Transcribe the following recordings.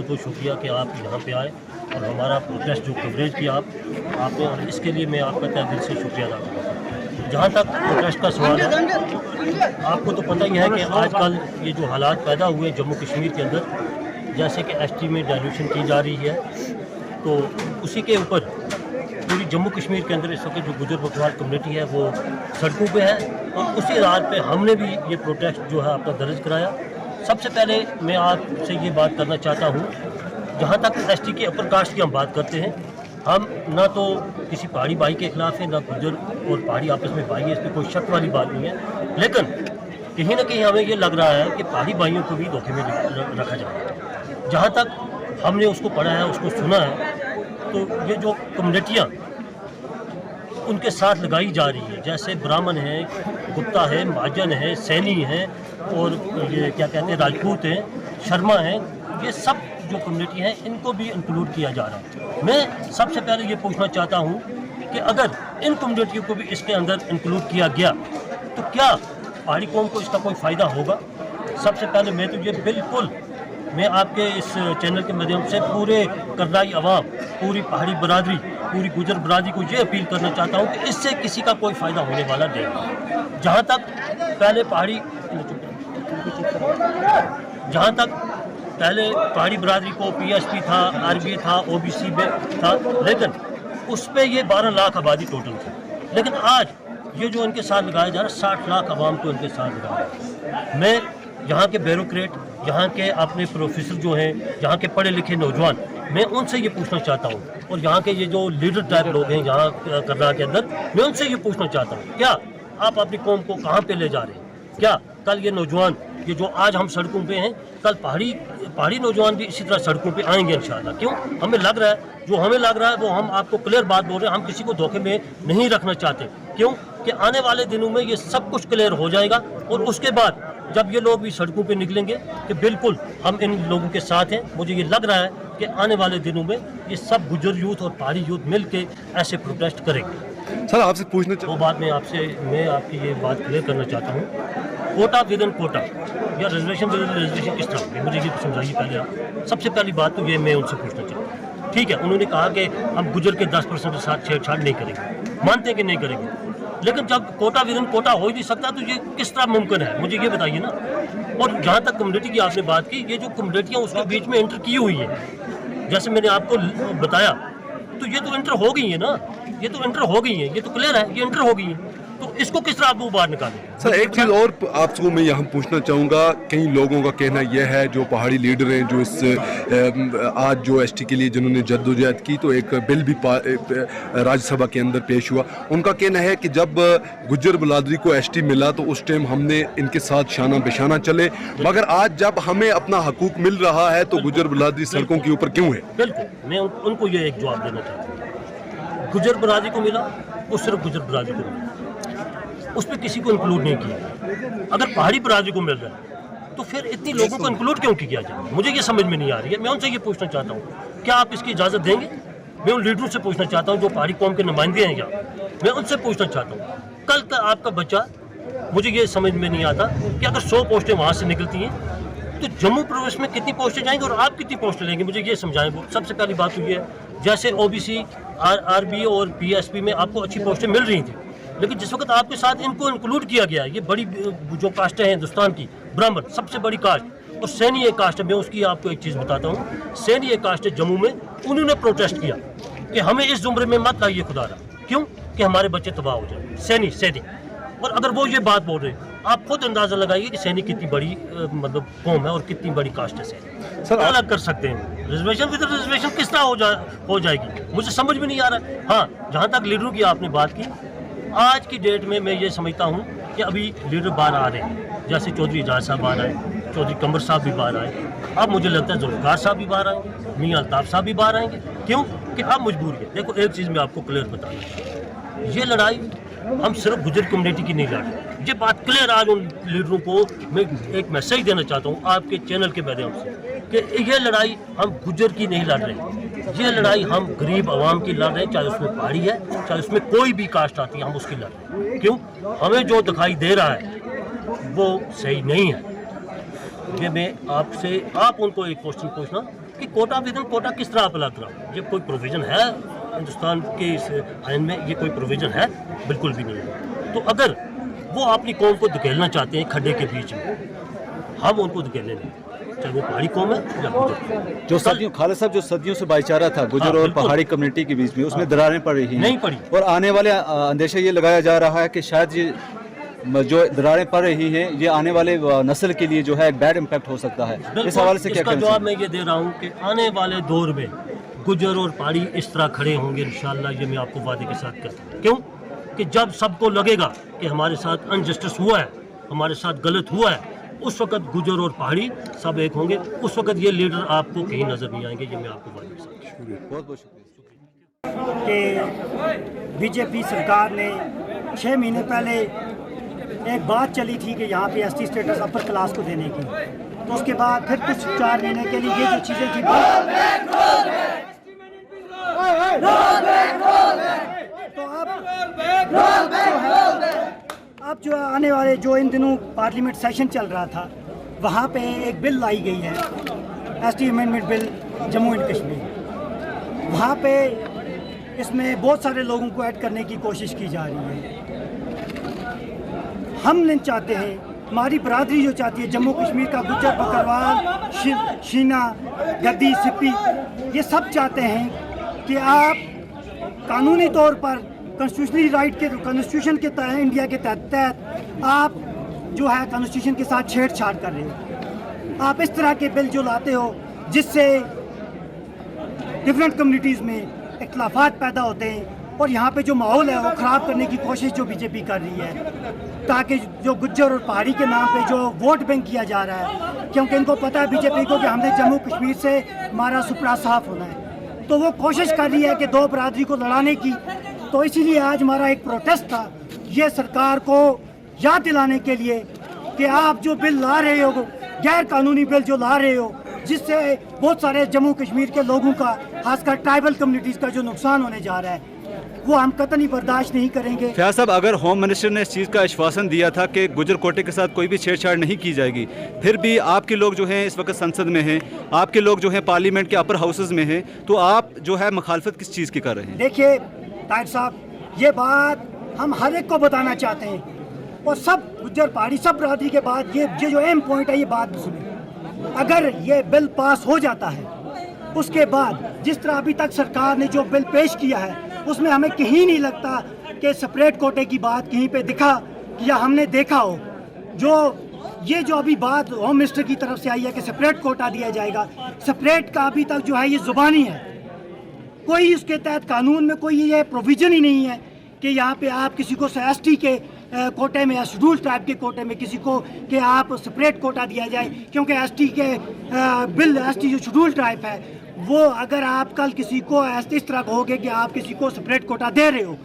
बहुत बहुत शुक्रिया कि आप यहाँ पे आए और हमारा प्रोटेस्ट जो कवरेज किया आपने, और इसके लिए मैं आपका तहे दिल से शुक्रिया अदा करता हूँ। जहाँ तक प्रोटेस्ट का सवाल है, आपको तो पता ही है कि आजकल ये जो हालात पैदा हुए जम्मू कश्मीर के अंदर, जैसे कि एसटी में डाइल्यूशन की जा रही है, तो उसी के ऊपर पूरी जम्मू कश्मीर के अंदर इस वक्त जो गुजर बकरवाल कम्युनिटी है वो सड़कों पे है, और उसी आधार पे हमने भी ये प्रोटेस्ट जो है आपका दर्ज कराया। सबसे पहले मैं आपसे ये बात करना चाहता हूँ, जहाँ तक एसटी के अपर कास्ट की हम बात करते हैं, हम ना तो किसी पहाड़ी भाई के खिलाफ है, ना गुजर और पहाड़ी आपस में भाई है, इसमें कोई शक वाली बात नहीं है। लेकिन कहीं ना कहीं हमें ये लग रहा है कि पहाड़ी भाइयों को भी धोखे में रखा जा रहा है। जहाँ तक हमने उसको पढ़ा है, उसको सुना है, तो ये जो कम्युनिटियाँ उनके साथ लगाई जा रही है, जैसे ब्राह्मण है, गुप्ता है, महाजन है, सैनी है, और ये क्या कहते हैं राजपूत हैं, शर्मा हैं, ये सब जो कम्युनिटी है इनको भी इंक्लूड किया जा रहा है। मैं सबसे पहले ये पूछना चाहता हूँ कि अगर इन कम्युनिटियों को भी इसके अंदर इंक्लूड किया गया तो क्या पहाड़ी कौम को इसका कोई फ़ायदा होगा? सबसे पहले मैं तो ये बिल्कुल मैं आपके इस चैनल के माध्यम से पूरे करनाई अवाम, पूरी पहाड़ी बरादरी, पूरी गुजर बरादरी को ये अपील करना चाहता हूँ कि इससे किसी का कोई फ़ायदा होने वाला नहीं। जहाँ तक पहाड़ी बरादरी को पीएसपी था, आरबीए था, ओबीसी में था, लेकिन उस पर ये 12 लाख आबादी टोटल थी। लेकिन आज ये जो इनके साथ लगाया जा रहा है, 60 लाख आवाम को इनके साथ लगाया जा रहा है। मैं यहाँ के ब्यूरोक्रेट, यहाँ के अपने प्रोफेसर जो हैं, यहाँ के पढ़े लिखे नौजवान, मैं उनसे ये पूछना चाहता हूँ, और यहाँ के ये जो लीडर टाइप लोग हैं यहाँ करनाल के अंदर, मैं उनसे ये पूछना चाहता हूँ, क्या आप अपनी कौम को कहाँ पे ले जा रहे हैं? क्या कल ये नौजवान, ये जो आज हम सड़कों पे हैं, कल पहाड़ी नौजवान भी इसी तरह सड़कों पे आएंगे इंशाल्लाह? क्यों? हमें लग रहा है, जो हमें लग रहा है वो हम आपको क्लियर बात बोल रहे हैं, हम किसी को धोखे में नहीं रखना चाहते। क्यों? कि आने वाले दिनों में ये सब कुछ क्लियर हो जाएगा, और उसके बाद जब ये लोग भी सड़कों पे निकलेंगे कि बिल्कुल हम इन लोगों के साथ हैं। मुझे ये लग रहा है कि आने वाले दिनों में ये सब गुजर यूथ और पहाड़ी यूथ मिल के ऐसे प्रोटेस्ट करेंगे। सर आपसे पूछना वो बात मैं आपकी ये बात क्लियर करना चाहता हूँ, कोटा विद इन कोटा या रिजर्वेशन विद इन रिजर्वेशन किस तरह है, मुझे ये समझाइए पहले आप। सबसे पहली बात तो ये मैं उनसे पूछना चाहता हूँ, ठीक है, उन्होंने कहा कि हम गुजर के 10% के साथ छेड़छाड़ नहीं करेंगे, मानते हैं कि नहीं करेंगे, लेकिन जब कोटा विद इन कोटा हो ही नहीं सकता तो ये किस तरह मुमकिन है, मुझे ये बताइए ना। और जहाँ तक कम्युनिटी की आपने बात की, ये जो कम्युनिटियाँ उसके बीच में एंटर की हुई है, जैसे मैंने आपको बताया, तो ये तो एंटर हो गई है ना, ये तो एंटर हो गई है, ये तो क्लियर है, ये एंटर हो गई है, तो इसको किस तरह आप वो बाहर निकालें? सर एक चीज़ और आपको मैं यहाँ पूछना चाहूँगा, कई लोगों का कहना यह है, जो पहाड़ी लीडर हैं, जो इस आज जो एसटी के लिए जिन्होंने जद्दोजहद की, तो एक बिल भी राज्यसभा के अंदर पेश हुआ, उनका कहना है कि जब गुज्जर बिरादरी को एसटी मिला तो उस टाइम हमने इनके साथ शाना बिशाना चले, मगर आज जब हमें अपना हकूक मिल रहा है तो गुज्जर बिरादरी सड़कों के ऊपर क्यों है? बिल्कुल, मैं उनको ये एक जवाब देना चाहता हूँ, गुज्जर बिरादरी को मिला, वो सिर्फ गुज्जर बिरादरी को मिला, उसमें किसी को इंक्लूड नहीं किया। अगर पहाड़ी बरादरी को मिल रहा है तो फिर इतनी लोगों को इंक्लूड क्यों किया जाए? मुझे ये समझ में नहीं आ रही है। मैं उनसे ये पूछना चाहता हूँ, क्या आप इसकी इजाज़त देंगे? मैं उन लीडरों से पूछना चाहता हूँ जो पहाड़ी कौम के नुमाइंदे हैं यहाँ, मैं उनसे पूछना चाहता हूँ, कल का आपका बच्चा, मुझे ये समझ में नहीं आता कि अगर 100 पोस्टें वहाँ से निकलती हैं तो जम्मू प्रदेश में कितनी पोस्टें जाएंगी और आप कितनी पोस्टें लेंगे? मुझे ये समझाएं। वो सबसे पहली बात तो ये है, जैसे ओबीसी, आरबीए और पीएसपी में आपको अच्छी पोस्टें मिल रही थी, लेकिन जिस वक्त आपके साथ इनको इंक्लूड किया गया, ये बड़ी जो कास्ट है हिंदुस्तान की, ब्राह्मण सबसे बड़ी कास्ट, और सैनी एक कास्ट है, मैं उसकी आपको एक चीज़ बताता हूँ, सैनी एक कास्ट है जम्मू में, उन्होंने प्रोटेस्ट किया कि हमें इस जुमरे में मत लाइए खुदारा, क्यों? कि हमारे बच्चे तबाह हो जाए। सैनी और अगर वो ये बात बोल रहे हैं, आप खुद अंदाज़ा लगाइए कि सैनी कितनी बड़ी मतलब कौम है और कितनी बड़ी कास्ट है सैनी। सर अलग कर सकते हैं, रिजर्वेशन विद रिजर्वेशन किस तरह हो जाएगी, मुझे समझ में नहीं आ रहा है। हाँ, जहाँ तक लीडरों की आपने बात की, आज की डेट में मैं ये समझता हूँ कि अभी लीडर बाहर आ रहे हैं, जैसे चौधरी एजाज साहब बाहर आए, चौधरी कमर साहब भी बाहर आए, अब मुझे लगता है जुल्फ़िकार साहब भी बाहर आएंगे, मियां अल्ताफ़ साहब भी बाहर आएंगे। क्यों? कि अब मजबूरी है। देखो एक चीज़ मैं आपको क्लियर बता दूँ, ये लड़ाई हम सिर्फ गुजर कम्युनिटी की नहीं लड़ रहे, ये बात क्लियर आज उन लीडरों को मैं एक मैसेज देना चाहता हूँ आपके चैनल के माध्यम से कि ये लड़ाई हम गुजर की नहीं लड़ रहे, ये लड़ाई हम गरीब आवाम की लड़ रहे हैं, चाहे उसमें पहाड़ी है, चाहे उसमें कोई भी कास्ट आती है, हम उसकी लड़ रहे हैं। क्यों? हमें जो दिखाई दे रहा है वो सही नहीं है। ये मैं आपसे, आप उनको एक क्वेश्चन पूछना कि कोटा विदन कोटा किस तरह अप्लाई कराओ। ये कोई प्रोविज़न है हिंदुस्तान के इस आइन में? ये कोई प्रोविज़न है? बिल्कुल भी नहीं है। तो अगर वो अपनी कौम को धकेलना चाहते हैं खड्डे के बीच में, हम उनको धकेलने नहीं, चाहे वो पहाड़ी कौम है या गुजर। जो सदियों खालिद साहब जो सदियों से भाईचारा था गुजर और बिल्कुल। पहाड़ी कम्युनिटी के बीच में, उसमें दरारें पड़ रही हैं। नहीं पड़ी। और आने वाले अंदेशा ये लगाया जा रहा है कि शायद ये जो दरारें पड़ रही हैं ये आने वाले नस्ल के लिए जो है एक बैड इम्पैक्ट हो सकता है। इस हवाले से क्या इसका कहना जवाब चाहिए? मैं ये दे रहा हूँ कि आने वाले दौर में गुजर और पहाड़ी इस तरह खड़े होंगे इंशाअल्लाह, ये मैं आपको वादे के साथ कहता हूँ। क्यों कि जब सबको लगेगा कि हमारे साथ अनजस्टिस हुआ है, हमारे साथ गलत हुआ है, उस वक्त गुजर और पहाड़ी सब एक होंगे। उस वक्त ये लीडर आपको कहीं नजर नहीं आएंगे, ये मैं आपको वादे के साथ। बहुत बहुत शुक्रिया। कि बीजेपी सरकार ने 6 महीने पहले एक बात चली थी कि यहाँ पे एसटी स्टेटस अपर क्लास को देने की, तो उसके बाद फिर कुछ 4 महीने के लिए ये जो चीज़ें थी तो अब जो आने वाले जो इन दिनों पार्लियामेंट सेशन चल रहा था वहाँ पे एक बिल लाई गई है, ST amendment bill Jammu and Kashmir. वहाँ पे इसमें बहुत सारे लोगों को ऐड करने की कोशिश की जा रही है। हम नहीं चाहते हैं, हमारी बरादरी जो चाहती है, जम्मू कश्मीर का गुज्जर बकरवाल शीना गद्दी सिप्पी, ये सब चाहते हैं कि आप कानूनी तौर पर कॉन्स्टिट्यूशनली राइट के कॉन्स्टिट्यूशन के तहत इंडिया के तहत आप जो है कॉन्स्टिट्यूशन के साथ छेड़छाड़ कर रहे हो। आप इस तरह के बिल जो लाते हो जिससे डिफरेंट कम्युनिटीज़ में इख्तलाफात पैदा होते हैं, और यहाँ पे जो माहौल है वो ख़राब करने की कोशिश जो बीजेपी कर रही है, ताकि जो गुज्जर और पहाड़ी के नाम पे जो वोट बैंक किया जा रहा है, क्योंकि इनको पता है बीजेपी को कि हमने जम्मू कश्मीर से हमारा सुपड़ा साफ होना है, तो वो कोशिश कर रही है कि दो बरादरी को लड़ाने की। तो इसीलिए आज हमारा एक प्रोटेस्ट था, ये सरकार को याद दिलाने के लिए कि आप जो बिल ला रहे हो, गैर कानूनी बिल जो ला रहे हो, जिससे बहुत सारे जम्मू कश्मीर के लोगों का, खासकर ट्राइबल कम्युनिटीज़ का जो नुकसान होने जा रहा है, वो हम कतई बर्दाश्त नहीं करेंगे। फयाज साहब, अगर होम मिनिस्टर ने इस चीज़ का आश्वासन दिया था कि गुजर कोटे के साथ कोई भी छेड़छाड़ नहीं की जाएगी, फिर भी आपके लोग जो हैं इस वक्त संसद में हैं, आपके लोग जो हैं पार्लियामेंट के अपर हाउसेज में हैं, तो आप जो है मुखालफत किस चीज़ की कर रहे हैं? देखिए ताहिर साहब, ये बात हम हर एक को बताना चाहते हैं, और सब गुज्जर पहाड़ी सब बरादरी के बाद ये जो अहम पॉइंट है, ये बात सुनिए। अगर ये बिल पास हो जाता है, उसके बाद जिस तरह अभी तक सरकार ने जो बिल पेश किया है, उसमें हमें कहीं नहीं लगता कि सेपरेट कोटे की बात कहीं पे दिखा या हमने देखा हो। जो अभी बात होम मिनिस्टर की तरफ से आई है कि सेपरेट कोटा दिया जाएगा, सेपरेट का अभी तक जो है ये जुबानी है, कोई उसके तहत कानून में कोई ये प्रोविज़न ही नहीं है कि यहाँ पे आप किसी को एसटी के कोटे में या शेड्यूल ट्राइब के कोटे में किसी को कि आप सेपरेट कोटा दिया जाए, क्योंकि एसटी के बिल एसटी जो शेड्यूल ट्राइब है, वो अगर आप कल किसी को इस तरह कहोगे कि आप किसी को सेपरेट कोटा दे रहे हो,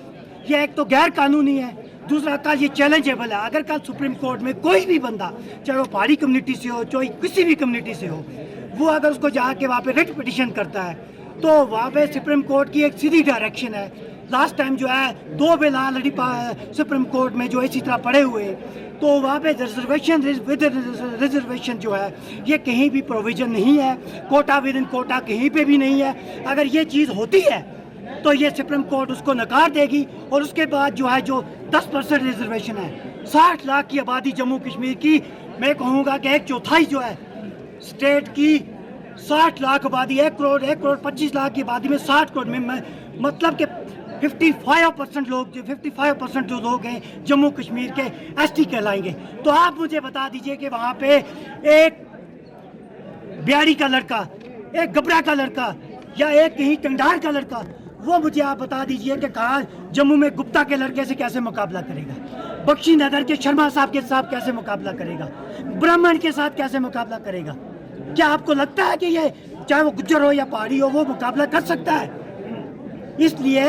ये एक तो गैर कानूनी है, दूसरा कल ये चैलेंजेबल है। अगर कल सुप्रीम कोर्ट में कोई भी बंदा, चाहे वो पहाड़ी कम्युनिटी से हो, चाहे किसी भी कम्युनिटी से हो, वो अगर उसको जाके वहाँ पे रिट पिटिशन करता है, तो वहाँ पे सुप्रीम कोर्ट की एक सीधी डायरेक्शन है। लास्ट टाइम जो है 2 बिल ऑलरेडी सुप्रीम कोर्ट में जो इसी तरह पड़े हुए, तो वहाँ पे रिजर्वेशन विद रिजर्वेशन जो है ये कहीं भी प्रोविज़न नहीं है, कोटा विद इन कोटा कहीं पे भी नहीं है। अगर ये चीज़ होती है तो ये सुप्रीम कोर्ट उसको नकार देगी, और उसके बाद जो है जो 10% रिजर्वेशन है, 60 लाख की आबादी जम्मू कश्मीर की, मैं कहूँगा कि 1/4 जो है स्टेट की 60 लाख आबादी, 1 करोड़ 25 लाख की आबादी में 60 करोड़ में मतलब कि 55% लोग 55% जो लोग हैं जम्मू कश्मीर के एसटी कहलाएंगे। तो आप मुझे बता दीजिए कि वहाँ पे एक बिहारी का लड़का, एक गबरा का लड़का या एक कहीं टंडार का लड़का, वो मुझे आप बता दीजिए कि कहाँ जम्मू में गुप्ता के लड़के से कैसे मुकाबला करेगा, बख्शी नगर के शर्मा साहब के साथ कैसे मुकाबला करेगा, ब्राह्मण के साथ कैसे मुकाबला करेगा? क्या आपको लगता है कि ये चाहे वो गुज्जर हो या पहाड़ी हो, वो मुकाबला कर सकता है? इसलिए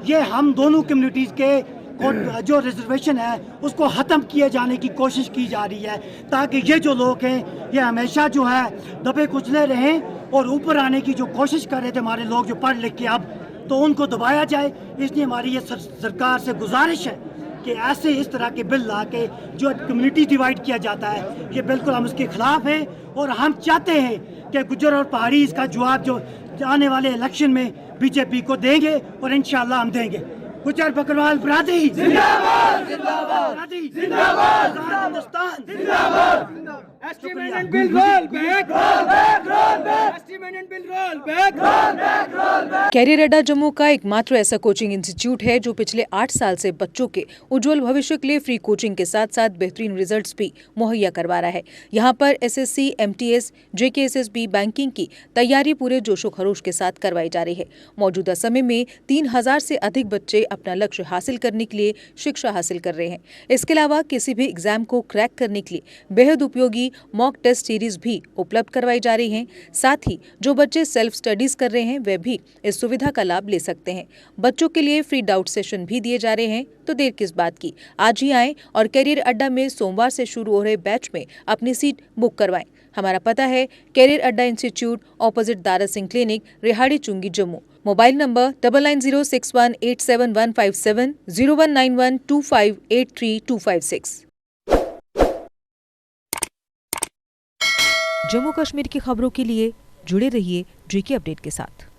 ये हम दोनों कम्युनिटीज़ के जो रिजर्वेशन है उसको ख़त्म किए जाने की कोशिश की जा रही है, ताकि ये जो लोग हैं ये हमेशा जो है दबे कुचले रहें और ऊपर आने की जो कोशिश कर रहे थे हमारे लोग जो पढ़ लिख के, अब तो उनको दबाया जाए। इसलिए हमारी ये सरकार से गुजारिश है कि ऐसे इस तरह के बिल ला के जो कम्युनिटी डिवाइड किया जाता है, ये बिल्कुल हम उसके खिलाफ हैं, और हम चाहते हैं कि गुज्जर और पहाड़ी इसका जवाब जो आने वाले इलेक्शन में बीजेपी को देंगे और इंशाल्लाह हम देंगे। गुज्जर बकरवाल बरादरी जिंदाबाद, जिंदाबाद, जिंदाबाद, हिंदुस्तान जिंदाबाद। Estimate bill roll back, roll back, roll back. Estimate bill roll back, roll back, roll back. Career Adda Jammu का एकमात्र ऐसा कोचिंग इंस्टीट्यूट है जो पिछले 8 साल से बच्चों के उज्जवल भविष्य के लिए फ्री कोचिंग के साथ साथ बेहतरीन रिजल्ट्स भी मुहैया करवा रहा है। यहाँ पर एसएससी, एमटीएस, जेकेएसएसबी, बैंकिंग की तैयारी पूरे जोशो खरोश के साथ करवाई जा रही है। मौजूदा समय में 3000 से अधिक बच्चे अपना लक्ष्य हासिल करने के लिए शिक्षा हासिल कर रहे हैं। इसके अलावा किसी भी एग्जाम को क्रैक करने के लिए बेहद उपयोगी मॉक टेस्ट सीरीज भी उपलब्ध करवाई जा रही हैं। साथ ही जो बच्चे सेल्फ स्टडीज कर रहे हैं वे भी इस सुविधा का लाभ ले सकते हैं। बच्चों के लिए फ्री डाउट सेशन भी दिए जा रहे हैं, तो देर किस बात की, आज ही आएं और कैरियर अड्डा में सोमवार से शुरू हो रहे बैच में अपनी सीट बुक करवाएं। हमारा पता है career Adda institute, opposite Dara Singh clinic, Rehari Chungi, Jammu. Mobile number 9906187157, 0191258326। Jammu Kashmir की खबरों के लिए जुड़े रहिए जेके अपडेट के साथ।